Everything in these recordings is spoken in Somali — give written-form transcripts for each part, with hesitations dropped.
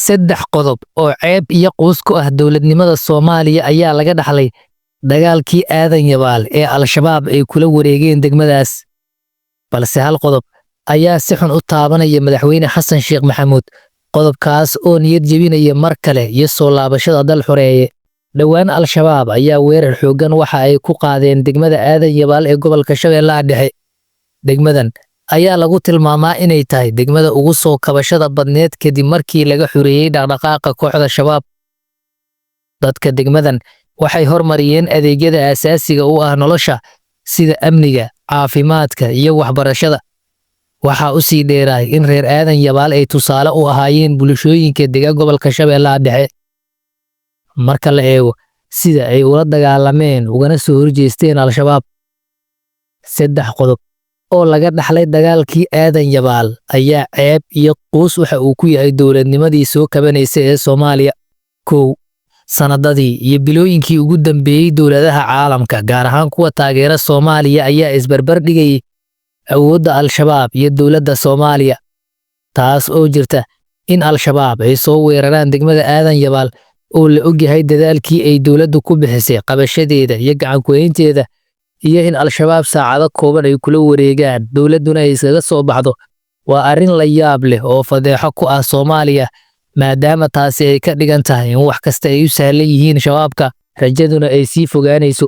saddex qodob oo ceeb iyo quus ku ah dowladnimada Soomaaliya ayaa laga dhaxlay dagaalkii aadan yabaal ee Al-Shabaab ay kula wareegeen degmadaas. Balse hal qodob ayaa si xun u taabanaya madaxweyne Xasan Sheekh Maxamuud, qodobkaas oo niyad jebinaya mar kale iyo soo laabashada dal xoreeye. Dhowaan Al-Shabaab ayaa weerar xooggan waxa ay ku qaadeen degmada aadan yabaal ee gobolka Shabeellaha Dhexe. Degmadan ayaa lagu tilmaamaa inay tahay degmada ugu soo kabashada badneed kadib markii laga xureeyay dhaqdhaqaaqa kooxda Shabaab. Dadka degmadan waxay hormariyeen adeegyada aasaasiga u ah nolosha sida amniga, caafimaadka iyo waxbarashada. Waxaa u sii dheeraay in reer aadan yabaal ay tusaale u ahaayeen bulshooyinka dega gobolka Shabeellaha Dhexe. Marka la eego sida ay ula dagaalameen ugana soo horjeesteen Al-Shabaab, saddex qodob oo laga dhaxlay dagaalkii aadan yabaal ayaa ceeb iyo quus waxa uu ku yahay dowladnimadii soo kabanaysa ee Soomaaliya. Kow, sanadadii iyo bilooyinkii ugu dambeeyay dowladaha caalamka gaar ahaan kuwa taageera Soomaaliya ayaa isbarbar dhigayay awoodda Al-Shabaab iyo dowladda Soomaaliya, taas oo jirta in Al-Shabaab ay soo weeraraan degmada aadan yabaal oo la ogyahay dadaalkii ay dowladdu ku bixisay qabashadeeda iyo gacan ku haynteeda, iyo in Al-Shabaab saacado kooban ay kula wareegaan dowladduna ay iskaga soo baxdo. Waa arrin la yaab leh oo fadeexo ku ah Soomaaliya, maadaama taasi ay ka dhigan tahay in wax kasta ay u sahlan yihiin shabaabka, rajaduna ay sii fogaanayso.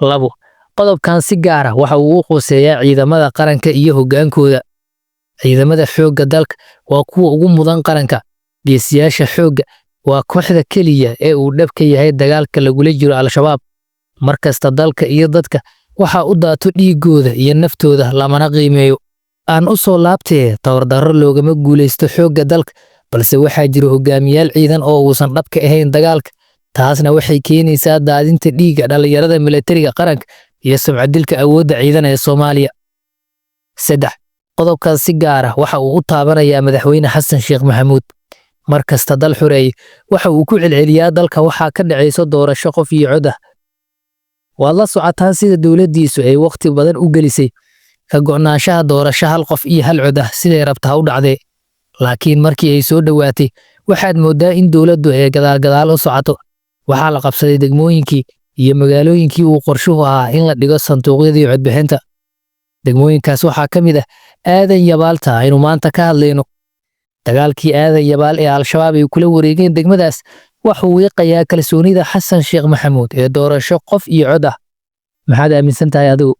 Labo, qodobkan si gaar ah waxa uu u quseeyaa ciidamada qaranka iyo hoggaankooda. Ciidamada xoogga dalka waa kuwa ugu mudan qaranka. Geesiyaasha xoogga waa kooxda keliya ee uu dhab ka yahay dagaalka lagula jiro Al-Shabaab. Markasta dalka iyo dadka waxaa u daato dhiigooda iyo naftooda lamana qiimeeyo. Aan u soo laabtee tabardarro loogama guulaysto xoogga dalka, balse waxaa jira hogaamiyaal ciidan oo uusan dhab ka ahayn dagaalka. Taasna waxay keenaysaa daadinta dhiigga dhalinyarada militariga qaranka iyo sumcaddilka awoodda ciidan ee Soomaaliya. Saddex, qodobkan si gaar ah waxa uu u taabanayaa madaxweyne Xasan Sheekh Maxamuud. Markasta dal xoreeye waxa uu ku celceliyaa dalka waxaa ka dhacayso doorasho qof iyo cod ah. Waad la socotaan sida dowladdiisu ay waqti badan u gelisay ka go'naanshaha doorasho hal qof iyo hal cod ah siday rabta ha u dhacdee. Laakiin markii ay soo dhowaatay waxaad mooddaa in dowladdu ay gadaal u socoto. Waxaa la qabsaday degmooyinkii iyo magaalooyinkii uu qorshuhu ahaa in la dhigo sanduuqyadii codbixinta. Degmooyinkaas waxaa ka mid ah aadan yabaalta aynu maanta ka hadlayno. Dagaalkii aadan yabaal ee Al-Shabaab ay kula wareegeen degmadaas waxa uu wiiqayaa kalsoonida Xasan Sheekh Maxamuud ee doorasho qof iyo cod ah. Maxaad aaminsan tahay adigu?